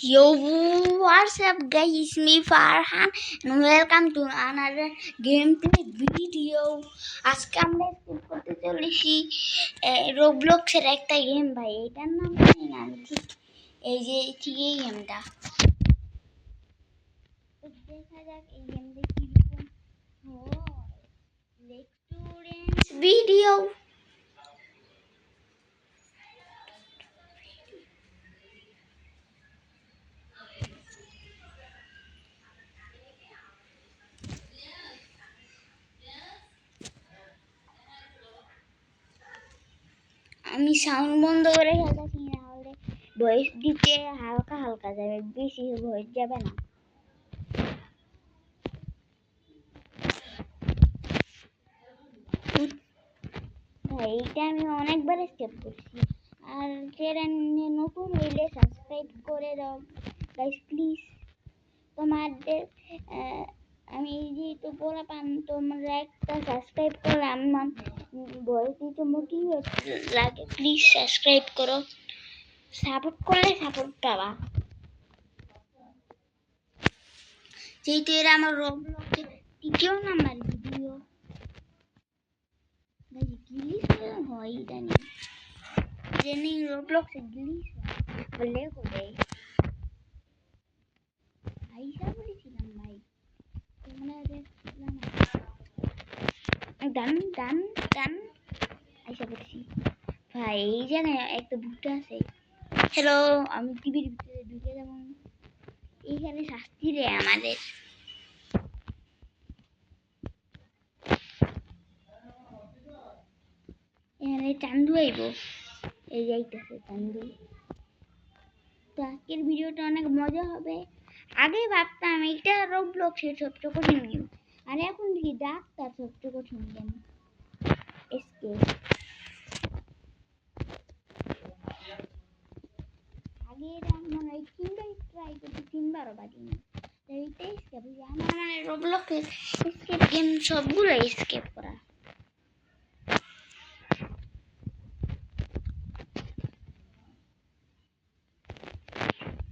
Yo, what's up guys? It's me Farhan and welcome to another gameplay video. আজকে আমরা skip করতে চলেছি রোবলক্সের একটা গেম ভাই, এটার নাম জানি না আমি ঠিক। এই যে ঠিক এই গেমটা, দেখা যাক এই গেমটা কিরকম হয়। Let's video. আমি সাউন্ড বন্ধ করে খেলতেছি, না হলে ভয়েস দিতে হালকা হালকা যাবে, বেশি ভয়েস যাবে না। ভাই এইটা আমি অনেকবার স্কিপ করছি, আর চ্যানেলে নতুন হইলে সাবস্ক্রাইব করে দাও গাইস প্লিজ। তোমাদের আমি যেহেতু বলা পান, তোমরা একটা সাবস্ক্রাইব করলে আমার ভয়েস দিতে মোটিভেট লাগে। প্লিজ সাবস্ক্রাইব করো, সাপোর্ট করলে সাপোর্ট পাবা। যেহেতু এরা আমার রোবলক্সে তৃতীয় নাম্বার ভিডিও, গ্লিচ হয় ইদানিং, ইদানিং রোবলক্সে গ্লিচ বলে করে আইসা বলেছিলাম ভাই, তোমরা দেখলাম ডান ডান ডান আইসা বলছি ভাই। এই জায়গায় একটা ভুট্টা আছে। হ্যালো, আমি টিভির ভিতরে ঢুকে যাব, এইখানে শাস্তি রে আমাদের। এখানে চান্দু আইব, এই যাইতেছে চান্দু। তো আজকের ভিডিওটা অনেক মজা হবে। আগে ভাবতাম এইটা রোবলক্সের সবচেয়ে কঠিন গেম, আর এখন দেখি ডাক্তার সবচেয়ে কঠিন গেম। এসকেপ আগে মনে হয় 3বার ট্রাই করছি, 3বারও পারিনি। এইটা এসকেপ আমার মানে রোবলক্সের এসকেপ গেম সবগুলো এসকেপ করা।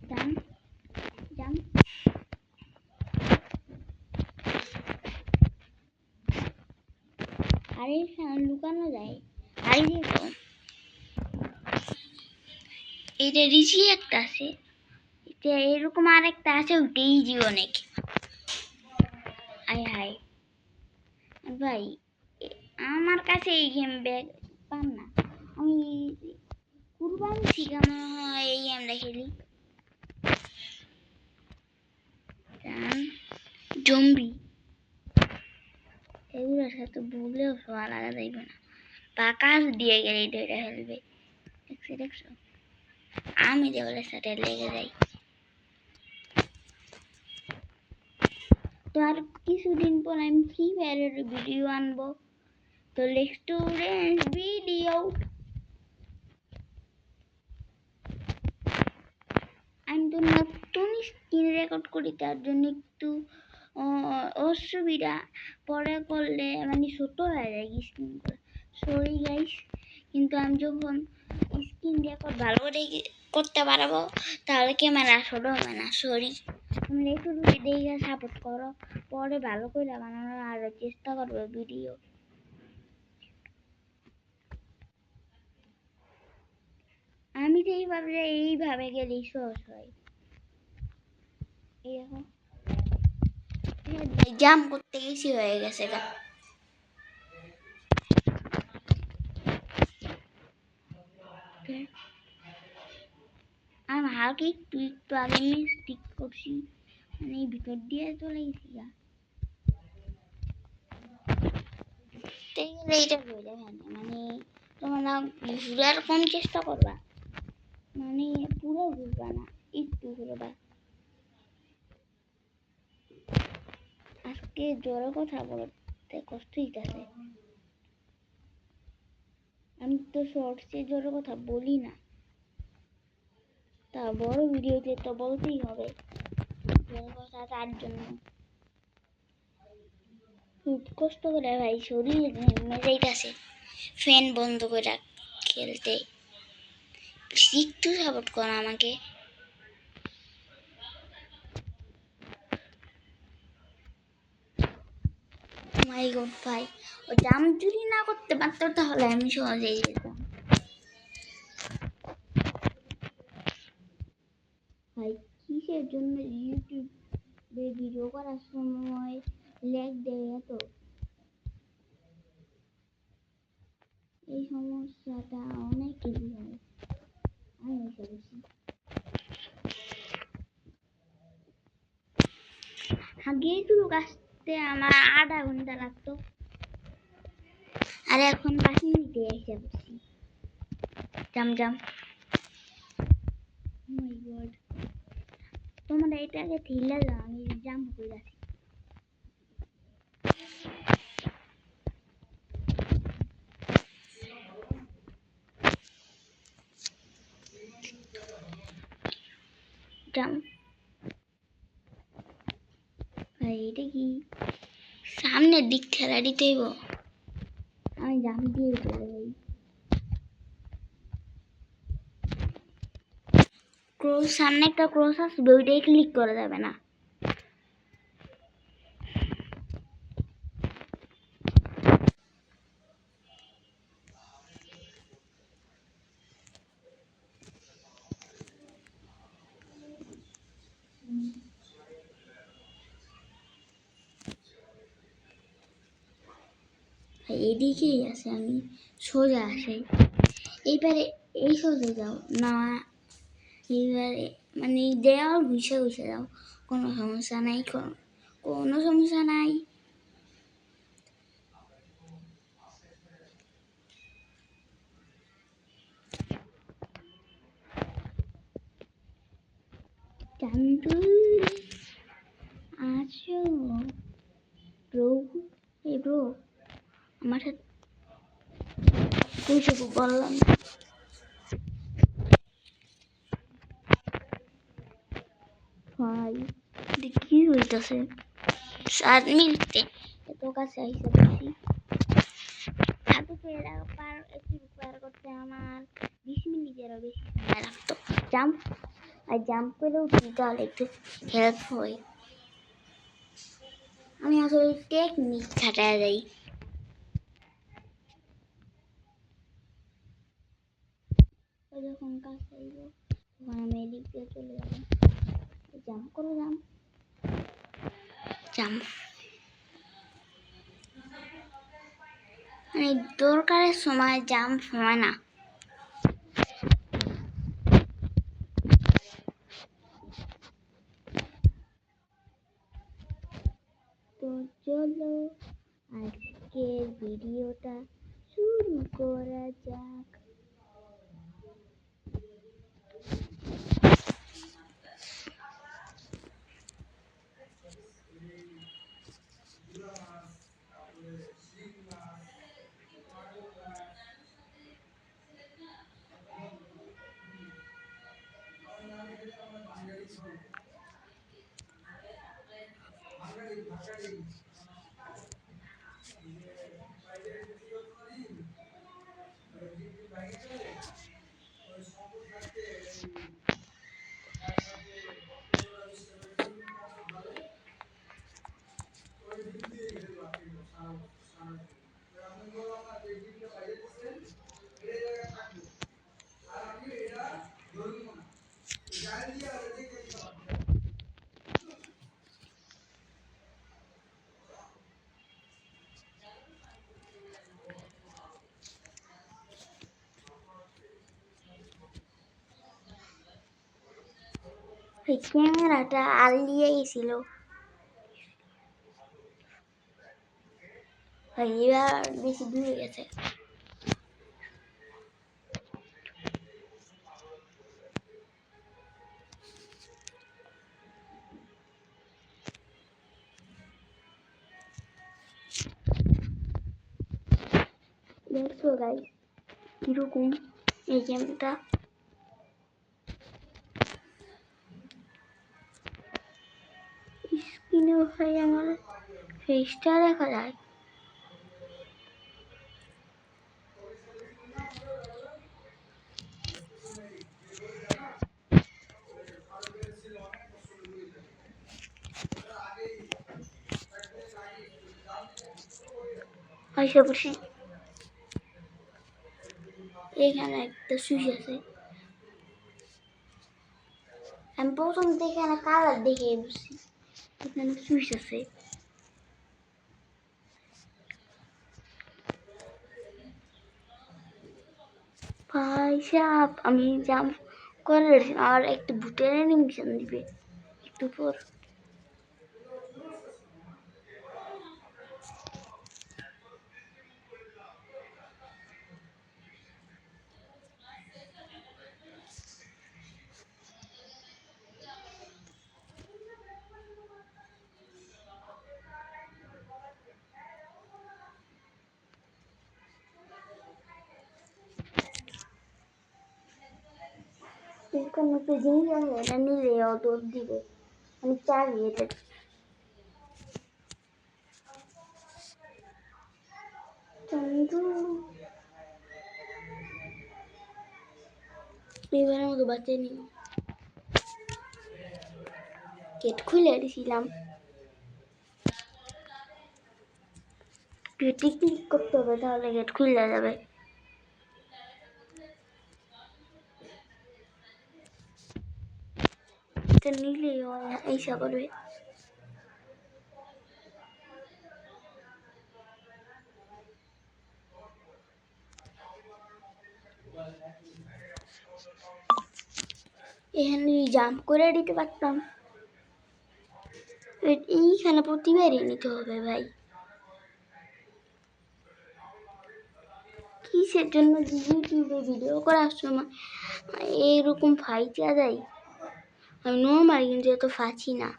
জাম্প জাম্প, আর এখানে লুকানো যায়। আর দেখো এইটা রিজি একটা আছে, এটা এরকম আর একটা আছে, ওইটা ইজি অনেক। আয় হায় ভাই, আমার কাছে এই গেম ব্যাগ পান না। আমি কুরবান শিখানো হয় এই গেমটা খেলি। জম্বি এগুলোর সাথে ভুলেও সোয়া লাগা যাইবে না, বাকাস দিয়ে গেলে ধরে ফেলবে। দেখছো দেখছো, আমি দেওয়ালের সাথে লেগে যাই। তো আর কিছুদিন পর আমি ফ্রি ফায়ারের ভিডিও আনবো, তো লেটস ভিডিও। আমি তো নতুন স্ক্রিন রেকর্ড করি, তার জন্য একটু অসুবিধা, পরে করলে মানে ছোট হয়ে যায় স্ক্রিন করে, সরি গাইস। কিন্তু আমি যখন স্ক্রিন রেকর্ড ভালো করে করতে পারবো, তাহলে ক্যামেরা ছোট হবে না, সরি। তোমরা একটু দেখে সাপোর্ট করো, পরে ভালো করে বানানোর আরো চেষ্টা করবো ভিডিও। আমি তো এইভাবে গেলেই সহজ হয়। এরকম জাম করতে গেছি, হয়ে গেছে গা। আমি হালকা একটু একটু আগে মিস্টেক করছি, মানে ভিতর দিয়ে চলে গেছি গা। এইটা হয়ে যাবে না, মানে তোমরা ঘুরার কম চেষ্টা করবা, মানে পুরো ঘুরবা না, একটু ঘুরবা। আজকে জোরে কথা বলতে কষ্ট হইতেছে, আমি তো শর্টসে জোরে কথা বলি না, তা বড় ভিডিওতে তো বলতেই হবে জোরে কথা, তার জন্য খুব কষ্ট করে ভাই, শরীর ঘেমে যাইতেছে ফ্যান বন্ধ করে খেলতে। একটু সাপোর্ট করো আমাকে। মাই গড ভাই, ও জাম চুরি না করতে পারতো তাহলে আমি সহজেই যেতাম। ভাই কিসের জন্য ইউটিউবে ভিডিও করার সময় ল্যাগ দেয় এত? এই সমস্যাটা অনেকেরই হয়, আমি বলছি। আগে শুরু আসতে আমার 1/2 ঘন্টা লাগতো, আর এখন 5 মিনিটে এসে পড়ছি। জাম জাম, মাই গড, তোমরা এটাকে ঠেলে দাও, আমি জাম করে আছি। জাম ভাই, এটা কি সামনের দিক ঠেলা দিতে হইব? আমি জাম দিয়ে চলে যাই। ক্রস, সামনে একটা ক্রস আসবে, ওইটাই ক্লিক করা যাবে না। এদিকেই আছে, আমি সোজা আসি। এইবারে এই সোজা যাও না, এইবারে মানে দেওয়াল ঘুষে ঘুষে যাও, কোনো সমস্যা নাই, কোনো সমস্যা নাই। চান্দু আছো ব্রো? এই ব্রো, আমার সাথে কইসব বললাম না। ভাই কি হইতাছে? 7 মিনিটে এত কাছে আইসা দেখি। পার করতে আমার 20 মিনিটেরও বেশি সময় লাগতো। জাম্প, আর জাম্প করেও তাহলে একটু হেল্প হয়। আমি আসলে টেকনিক খাটায় যাই। যখন কাজ চাইব তখন আমি এদিক দিয়ে চলে যাব। জাম্প করে জাম্প জাম্প, মানে দরকারের সময় জাম্প হয় না। তো চলো আজকের ভিডিওটা শুরু করা যাক। এই ক্যামেরাটা আলিয়ে গেছিল, এবার বেশি দূরে গেছে। দেখছো গাইস কিরকম এই গেমটা? স্ক্রিনে ভাই আমার ফেসটা দেখা যায়। আইসা বসি, এখানে একটা সুইচ আছে। আমি প্রথম থেকে এখানে কালার দেখে বসছি, এখানে সুইচ আছে। ভাই সাপ, আমি জাম্প করে আর একটা ভূতের অ্যানিমেশন দিবে একটু পর। এখানে একটা জিনিস আছে, এটা নিলে দৌড় দিবে, আমি চাবি এটা। চন্দু এবারের মতো বাঁচিয়ে নিও। গেট খুলে দিয়েছিলাম, গেটে ক্লিক করতে হবে, তাহলে গেট খুলে যাবে। এটা নিলেই এইসা করবে। এখানে জাম্প করে দিতে পারতাম, এইখানে প্রতিবারই নিতে হবে ভাই। কিসের জন্য ইউটিউবে ভিডিও করার সময় এইরকম ফাইটিয়া যায়? আমি নর্মাল কিন্তু এত ফাঁচি না।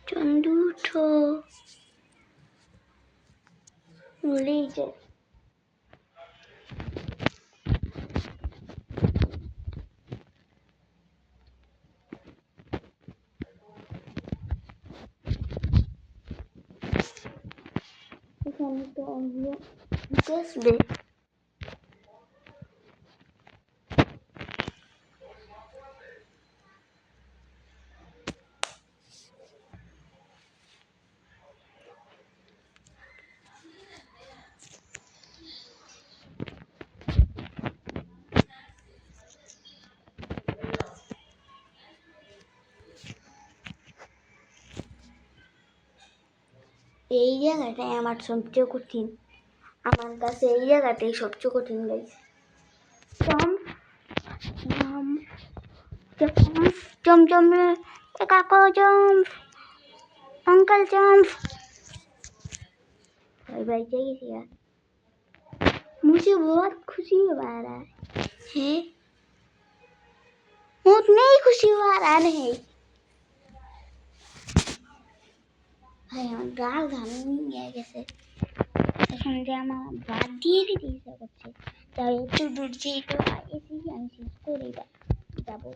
চন্দু উঠো, ভুলেই যায়। এখানে তো আসবে। এই জায়গাটাই আমার সবচেয়ে কঠিন, আমার কাছে এই জায়গাটাই সবচেয়ে কঠিন guys. Jump jump jump jump, কাকা জাম্প, अंकल जंप। भाई भाई चाहिए यार, मुझे बहुत खुशी हो रहा है, उतनी ही खुशी हो रहा है भाई। हम गाल गाने नहीं गया कैसे, এখন যে আমার বাদ দিয়ে দিতে ইচ্ছা করছে, তাই একটু দূর যেয়ে তো এসে আমি শেষ করে যাবো।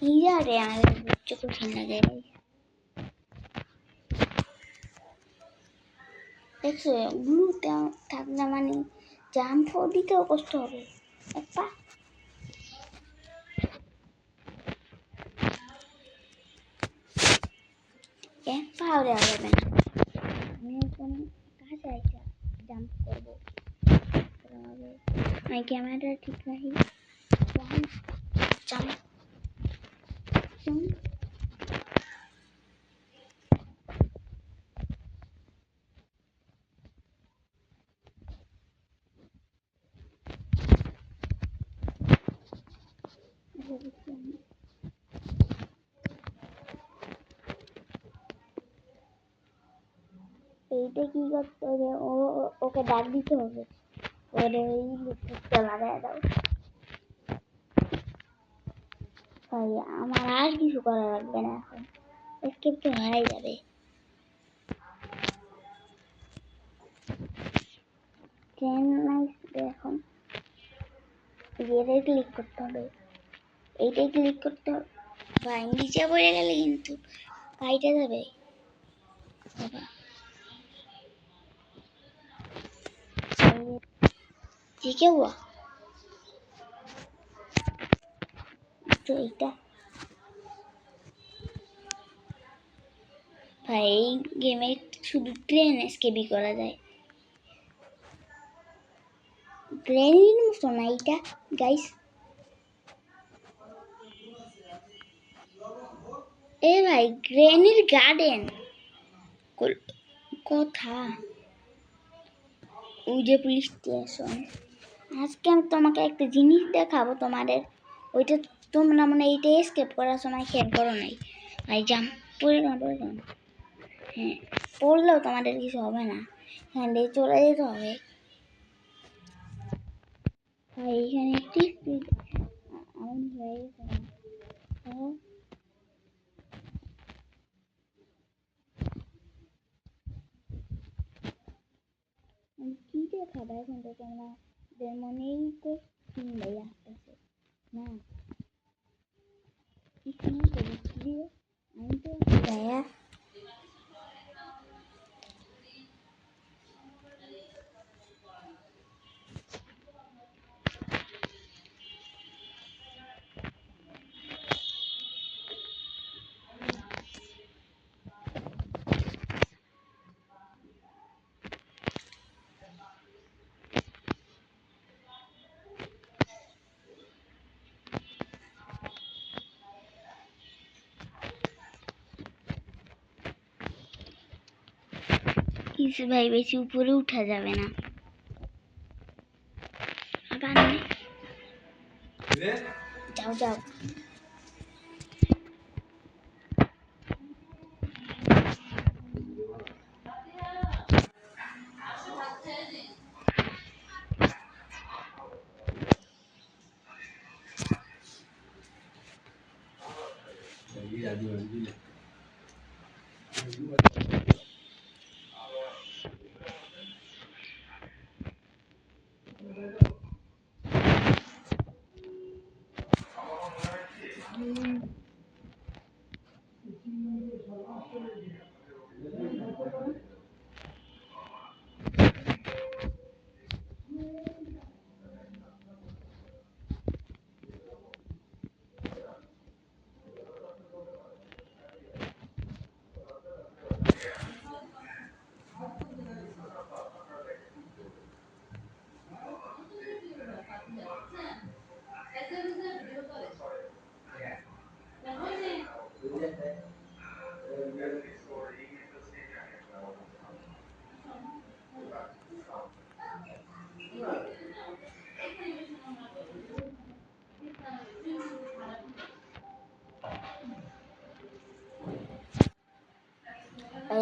এই জায়গাটা আমাদের সবচেয়ে কঠিন লাগে। দেখছো গ্লুতে থাকলে মানে জাম্প দিতেও কষ্ট হবে, এক পা দেওয়া যাবে না। আমি একদম কাছে একটা জাম্প করবো, আমি ক্যামেরাটা ঠিক রাখি। জাম্প এইটা কি করতে হবে, ওকে ডাক দিতে হবে, ওরে এই লিপস্টিকটা লাগাই দাও। ভাই আমার আর কিছু করা লাগবে না, এখন স্কেপ তো হারাই যাবে। এখন এটাই ক্লিক করতে হবে, এইটাই ক্লিক করতে হবে। ভাই নিচে পড়ে গেলে কিন্তু কাইটা যাবে বাবা। ঠিক আছে তো এইটা ভাই এই গেমে শুধু ট্রেন এসকেপি করা যায়। গ্রেনির মতো না এইটা গাইস। এ ভাই গ্রেনির গার্ডেন কথা ওই যে পুলিশ স্টেশন। আজকে আমি তোমাকে একটা জিনিস দেখাবো তোমাদের, ওইটা তোমরা মানে এইটা এসকেপ করার সময় খেয়াল করো নাই। ভাই জাম পড়ে না হ্যাঁ পড়লেও তোমাদের কিছু হবে না, এখান দিয়ে চলে যেতে হবে। ভাই এখানে একটি আমার হয়ে গেছে না। কি দেখাবে এখন তো তোমাদের মনেই তো চিনবাই আসতেছে না এখানে তো দিয়ে আমি তো ভাইয়া কিছু ভাই বেশি উপরে উঠা যাবে না। আবার যাও যাও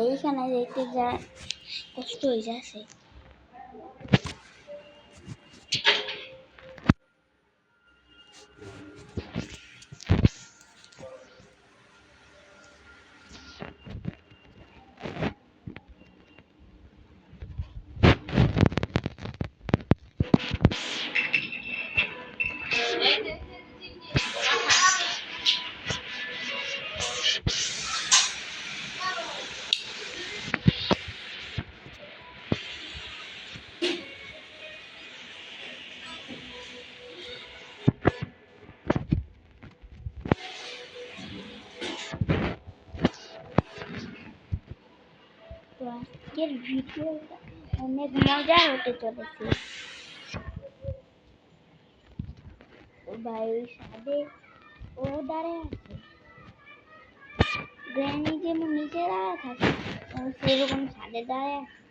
এইখানে যেতে যা কষ্ট হয়ে যাচ্ছে। তো আজকের ভিডিওটা অনেক মজার হতে চলেছে। ভাই ওই সাদে ও দাঁড়ায় আছে, গ্র্যানি যেমন নিচে দাঁড়ায় থাকে সেরকম সাদে দাঁড়ায় আছে।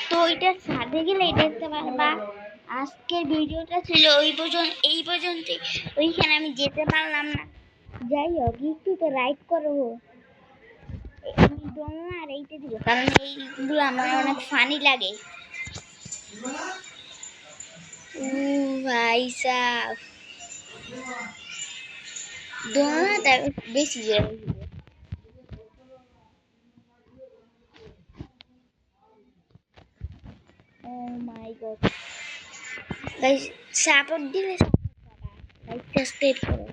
তো ওইটা ছাদে গেলে দেখতে পারবা আজকের ভিডিওটা ছিল এই পর্যন্তই। ওইখানে আমি যেতে পারলাম না, যাই হোক একটু তো রাইড করবো। আমি ডোমো আর এইটা দিব, কারণ এইগুলো আমার অনেক ফানি লাগে। ভাই সাহ, ডোমোটা বেশি জোরে দিব। ও মাই গড, গাইস সাপোর্ট দিলে, সাবস্ক্রাইব করো।